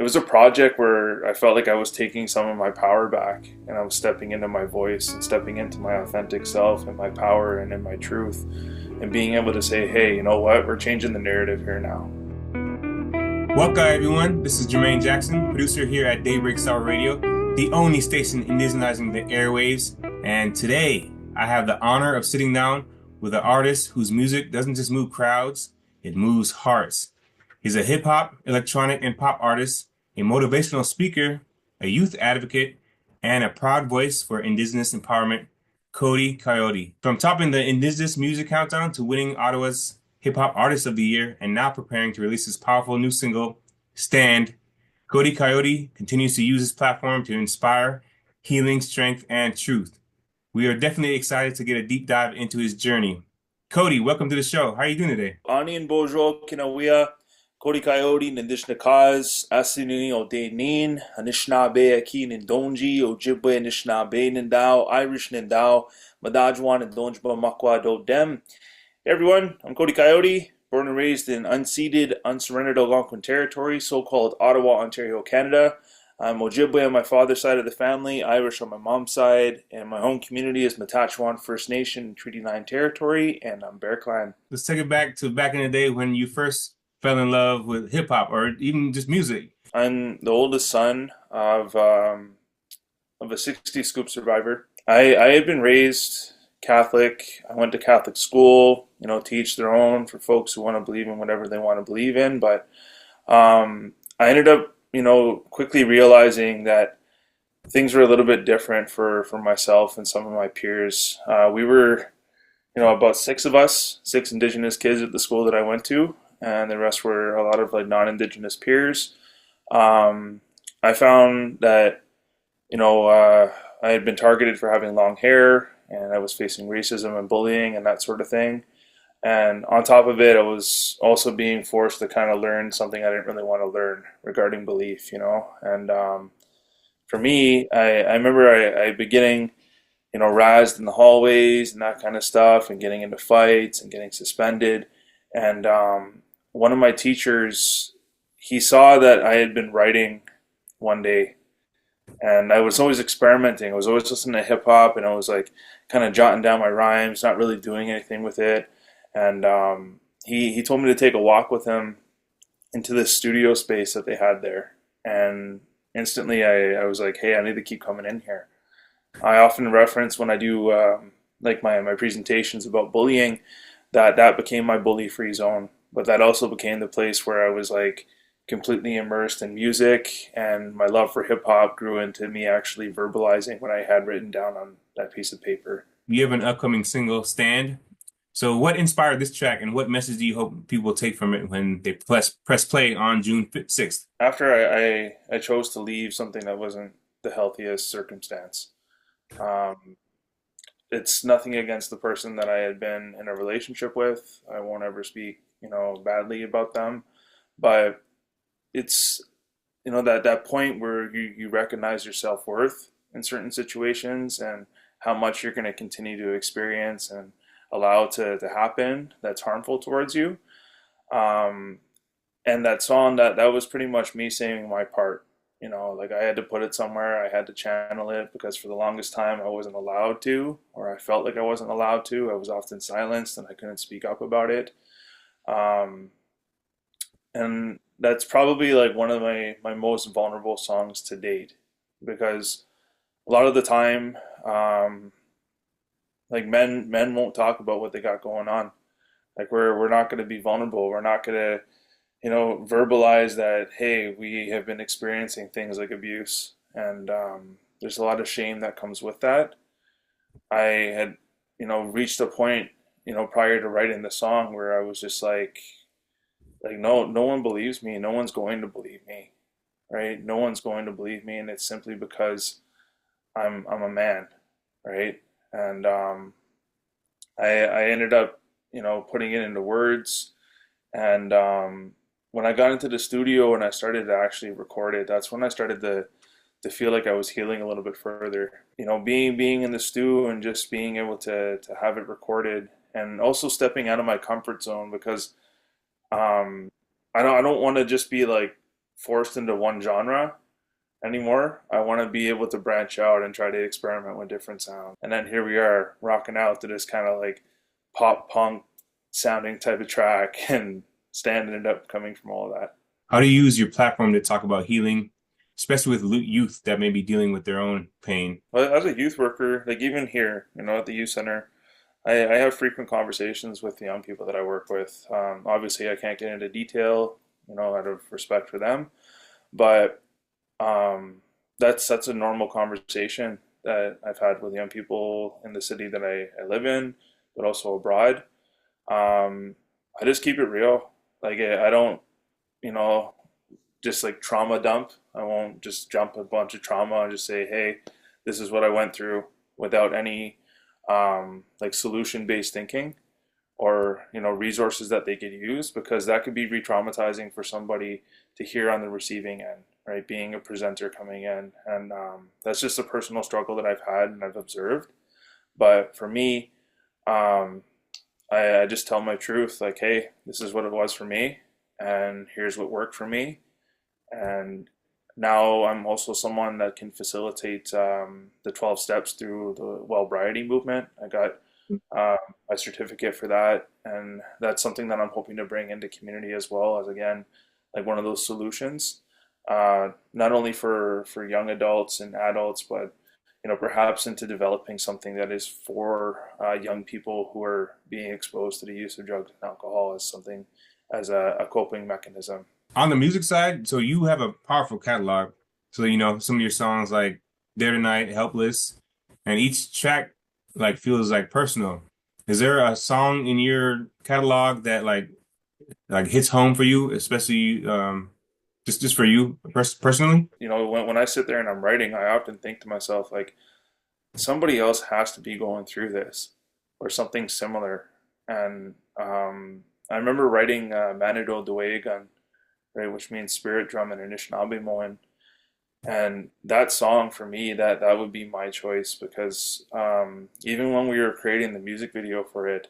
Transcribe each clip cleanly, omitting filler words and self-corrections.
it was a project where I felt like I was taking some of my power back, and I was stepping into my voice and stepping into my authentic self and my power and in my truth, and being able to say, hey, you know what, we're changing the narrative here now. Welcome, everyone. This is Jermaine Jackson, producer here at Daybreak Star Radio, the only station indigenizing the airwaves. And today, I have the honor of sitting down with an artist whose music doesn't just move crowds, it moves hearts. He's a hip-hop, electronic, and pop artist, a motivational speaker, a youth advocate, and a proud voice for indigenous empowerment, Cody Coyote. From topping the Indigenous Music Countdown to winning Ottawa's Hip Hop Artist of the Year and now preparing to release his powerful new single, Stand, Cody Coyote continues to use his platform to inspire healing, strength, and truth. We are definitely excited to get a deep dive into his journey. Cody, welcome to the show. How are you doing today? Ani and Bojo, Kinawea, Cody Coyote, Nandishna Kaz, Asini o De Nin, Anishinaabe Akin and Donji, Ojibwe Anishinaabe Nindao, Irish Nindao, Madajwan and Donjba Makwa Do Dem. Hey everyone, I'm Cody Coyote, born and raised in unceded, unsurrendered Algonquin territory, so-called Ottawa, Ontario, Canada. I'm Ojibwe on my father's side of the family, Irish on my mom's side, and my home community is Matachewan First Nation, Treaty 9 territory, and I'm Bear Clan. Let's take it back to back in the day when you first fell in love with hip-hop or even just music. I'm the oldest son of a 60 scoop survivor. I had been raised Catholic. I went to Catholic school, to each their own for folks who want to believe in whatever they want to believe in. But I ended up, quickly realizing that things were a little bit different for myself and some of my peers. We were, about six of us, six Indigenous kids at the school that I went to, and the rest were a lot of like non-Indigenous peers. I found that, I had been targeted for having long hair, and I was facing racism and bullying and that sort of thing. And on top of it, I was also being forced to kind of learn something I didn't really want to learn regarding belief, And for me, I remember I beginning, razzed in the hallways and that kind of stuff, and getting into fights and getting suspended. And one of my teachers, he saw that I had been writing one day, and I was always experimenting. I was always listening to hip hop, and I was like kind of jotting down my rhymes, not really doing anything with it. And he told me to take a walk with him into this studio space that they had there. And instantly I was like, hey, I need to keep coming in here. I often reference when I do like my presentations about bullying, that became my bully free zone. But that also became the place where I was like completely immersed in music, and my love for hip hop grew into me actually verbalizing what I had written down on that piece of paper. You have an upcoming single, Stand. So what inspired this track, and what message do you hope people take from it when they press play on June 6th? After I chose to leave something that wasn't the healthiest circumstance. It's nothing against the person that I had been in a relationship with. I won't ever speak, badly about them. But it's, that point where you recognize your self-worth in certain situations, and how much you're going to continue to experience and allow to happen that's harmful towards you. And that song, that was pretty much me saying my part. Like I had to put it somewhere, I had to channel it, because for the longest time I wasn't allowed to, or I felt like I wasn't allowed to. I was often silenced and I couldn't speak up about it. And that's probably like one of my most vulnerable songs to date, because a lot of the time, like men won't talk about what they got going on. Like we're not going to be vulnerable. We're not going to, verbalize that, hey, we have been experiencing things like abuse. And there's a lot of shame that comes with that. I had, reached a point, prior to writing the song, where I was just like no one believes me. No one's going to believe me, right? No one's going to believe me, and it's simply because I'm a man, right? And I ended up, putting it into words. And when I got into the studio and I started to actually record it, that's when I started to feel like I was healing a little bit further. Being in the stew and just being able to have it recorded, and also stepping out of my comfort zone, because I don't want to just be like forced into one genre anymore. I want to be able to branch out and try to experiment with different sounds. And then here we are rocking out to this kind of like pop punk sounding type of track and standing up coming from all of that. How do you use your platform to talk about healing, especially with youth that may be dealing with their own pain? Well, as a youth worker, like even here, at the youth center, I have frequent conversations with the young people that I work with. Obviously, I can't get into detail, out of respect for them, but that's a normal conversation that I've had with young people in the city that I live in, but also abroad. I just keep it real. Like I don't, you know, just like trauma dump. I won't just jump a bunch of trauma and just say, hey, this is what I went through without any like solution based thinking or resources that they could use, because that could be re-traumatizing for somebody to hear on the receiving end, right? Being a presenter coming in, and that's just a personal struggle that I've had and I've observed. But for me, um, I just tell my truth, like, hey, this is what it was for me, and here's what worked for me. And now I'm also someone that can facilitate the 12 steps through the Wellbriety movement. I got um, my certificate for that, and that's something that I'm hoping to bring into community as well as, again, like one of those solutions, not only for young adults and adults, but perhaps into developing something that is for young people who are being exposed to the use of drugs and alcohol as something as a coping mechanism. On the music side, so you have a powerful catalog. So, some of your songs like There Tonight, Helpless, and each track like feels like personal. Is there a song in your catalog that like hits home for you, especially just for you personally? When I sit there and I'm writing, I often think to myself, like, somebody else has to be going through this or something similar. And I remember writing Manado Dwegan, right, which means spirit drum in Anishinaabe. And that song for me, that would be my choice, because even when we were creating the music video for it,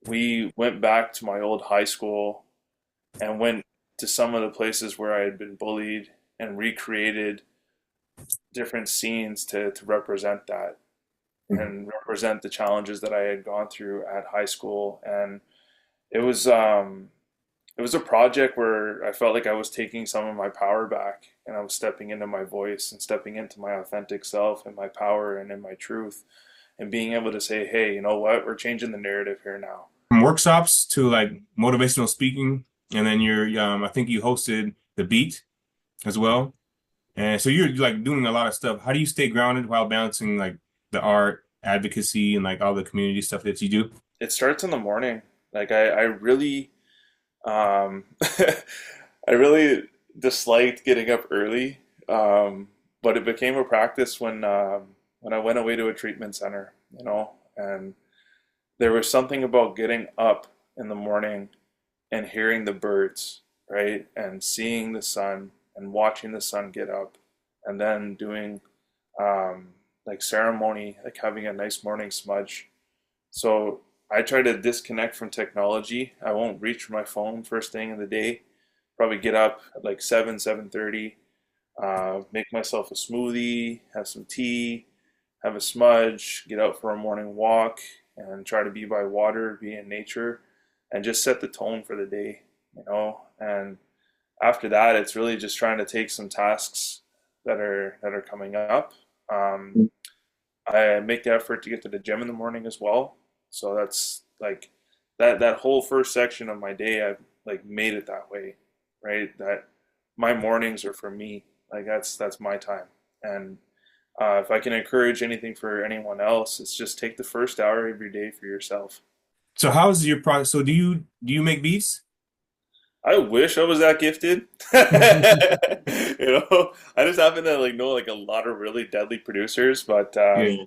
we went back to my old high school and went to some of the places where I had been bullied and recreated different scenes to represent that and represent the challenges that I had gone through at high school. And it was it was a project where I felt like I was taking some of my power back, and I was stepping into my voice and stepping into my authentic self and my power and in my truth, and being able to say, hey, you know what? We're changing the narrative here now. From workshops to like motivational speaking, and then I think you hosted the Beat as well. And so you're like doing a lot of stuff. How do you stay grounded while balancing like the art, advocacy, and like all the community stuff that you do? It starts in the morning. Like I really um I really disliked getting up early. But it became a practice when I went away to a treatment center, and there was something about getting up in the morning and hearing the birds, right? And seeing the sun and watching the sun get up, and then doing um, like ceremony, like having a nice morning smudge. So I try to disconnect from technology. I won't reach for my phone first thing in the day. Probably get up at like 7:30, make myself a smoothie, have some tea, have a smudge, get out for a morning walk, and try to be by water, be in nature, and just set the tone for the day. And after that, it's really just trying to take some tasks that are coming up. Um, I make the effort to get to the gym in the morning as well. So that's like that whole first section of my day, I've like made it that way, right? That my mornings are for me. Like that's my time. And if I can encourage anything for anyone else, it's just take the first hour every day for yourself. So how's your process? So do you make beats? I wish I was that gifted. I just happen to like know like a lot of really deadly producers, but Yeah.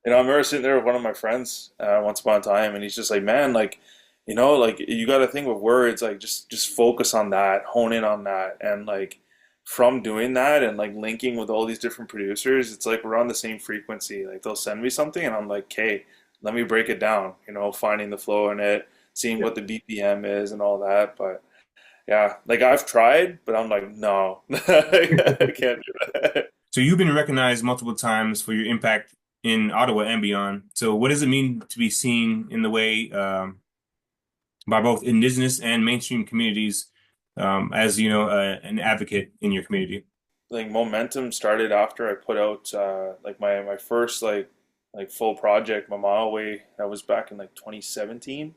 I remember sitting there with one of my friends once upon a time, and he's just like, "Man, like, like you got to think with words, like just focus on that, hone in on that, and like from doing that and like linking with all these different producers, it's like we're on the same frequency. Like they'll send me something, and I'm like, "Okay, let me break it down." Finding the flow in it, seeing what the BPM is, and all that, but. yeah, like I've tried, but I'm like, no, I can't do that. So you've been recognized multiple times for your impact in Ottawa and beyond. So what does it mean to be seen in the way by both indigenous and mainstream communities as an advocate in your community? Like momentum started after I put out like my first like full project, my mile way. That was back in like 2017,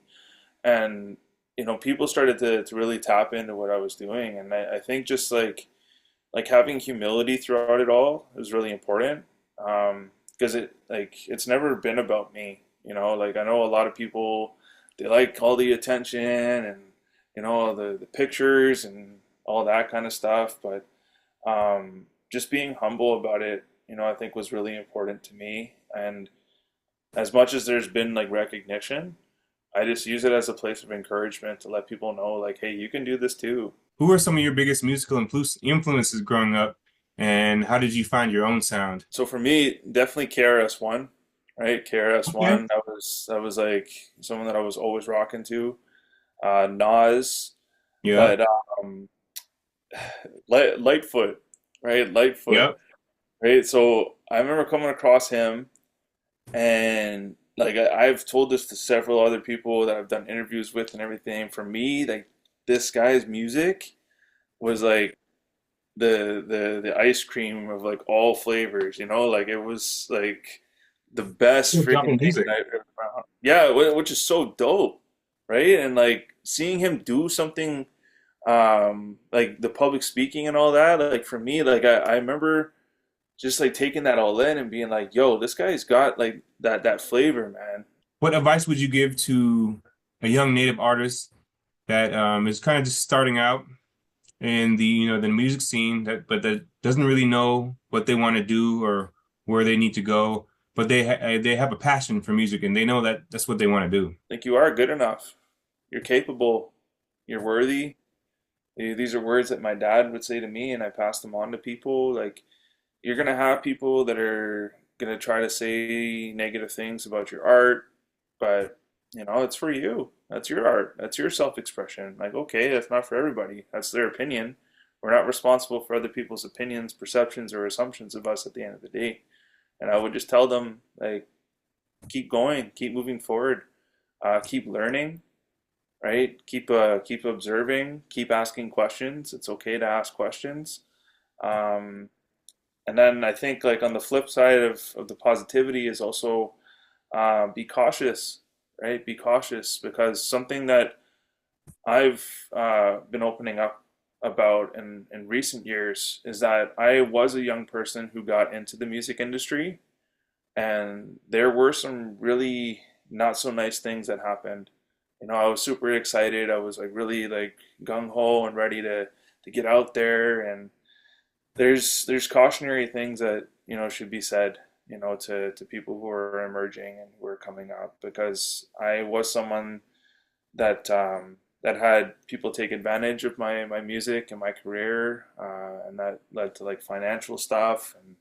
and people started to really tap into what I was doing, and I think just like having humility throughout it all is really important. Because it's never been about me. Like I know a lot of people, they like all the attention and the pictures and all that kind of stuff, but just being humble about it, I think was really important to me. And as much as there's been like recognition, I just use it as a place of encouragement to let people know, like, hey, you can do this too. Who are some of your biggest musical influences growing up, and how did you find your own sound? So for me, definitely KRS-One, right? Okay. KRS-One, that was like someone that I was always rocking to. Nas, Yep. but Lightfoot, right? Lightfoot, Yep. right? So I remember coming across him, and like I've told this to several other people that I've done interviews with and everything. For me, like this guy's music was like the ice cream of like all flavors, like it was like the best Still freaking dropping thing music. that I've ever found. Yeah, which is so dope, right? And like seeing him do something like the public speaking and all that, like for me, like I remember just like taking that all in and being like, yo, this guy's got like that flavor, man. What advice would you give to a young native artist that is kind of just starting out in the music scene that doesn't really know what they want to do or where they need to go, but they have a passion for music and they know that that's what they want to do. Like you are good enough. You're capable. You're worthy. These are words that my dad would say to me, and I pass them on to people. Like, you're gonna have people that are gonna try to say negative things about your art, but it's for you. That's your art. That's your self-expression. Like, okay, that's not for everybody. That's their opinion. We're not responsible for other people's opinions, perceptions, or assumptions of us at the end of the day. And I would just tell them, like, keep going, keep moving forward, keep learning, right? Keep observing, keep asking questions. It's okay to ask questions. Um, and then I think like on the flip side of the positivity is also be cautious, right? Be cautious because something that I've been opening up about in recent years is that I was a young person who got into the music industry, and there were some really not so nice things that happened. I was super excited. I was like really like gung ho and ready to get out there. And there's cautionary things that should be said, to people who are emerging and who are coming up, because I was someone that had people take advantage of my music and my career, and that led to like financial stuff, and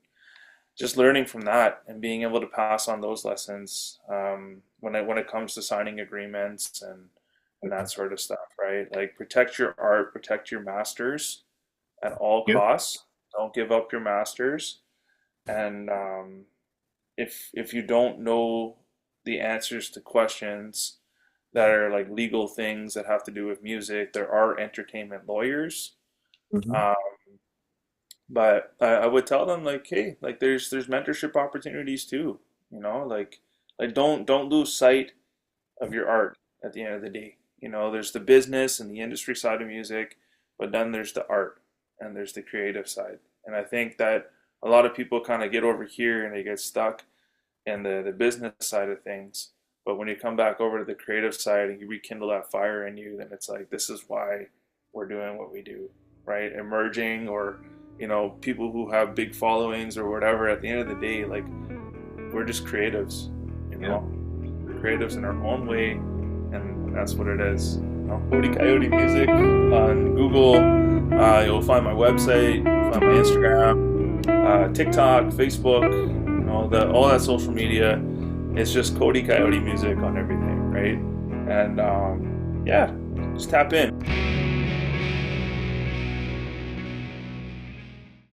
just learning from that and being able to pass on those lessons, when it comes to signing agreements and that sort of stuff, right? Like protect your art, protect your masters at all Yep. costs. Don't give up your masters. And if you don't know the answers to questions that are like legal things that have to do with music, there are entertainment lawyers. Mhm. Um, but I would tell them like, hey, like there's mentorship opportunities too. Like don't lose sight of your art at the end of the day. There's the business and the industry side of music, but then there's the art and there's the creative side. And I think that a lot of people kind of get over here and they get stuck in the business side of things. But when you come back over to the creative side and you rekindle that fire in you, then it's like, this is why we're doing what we do, right? Emerging, or, people who have big followings or whatever, at the end of the day, like, we're just creatives, you Yeah. know? We're creatives in our own way, and that's what it is. Cody Coyote Music on Google. You'll find my website, you'll find my Instagram, TikTok, Facebook, all that social media. It's just Cody Coyote Music on everything, right? And yeah, just tap in.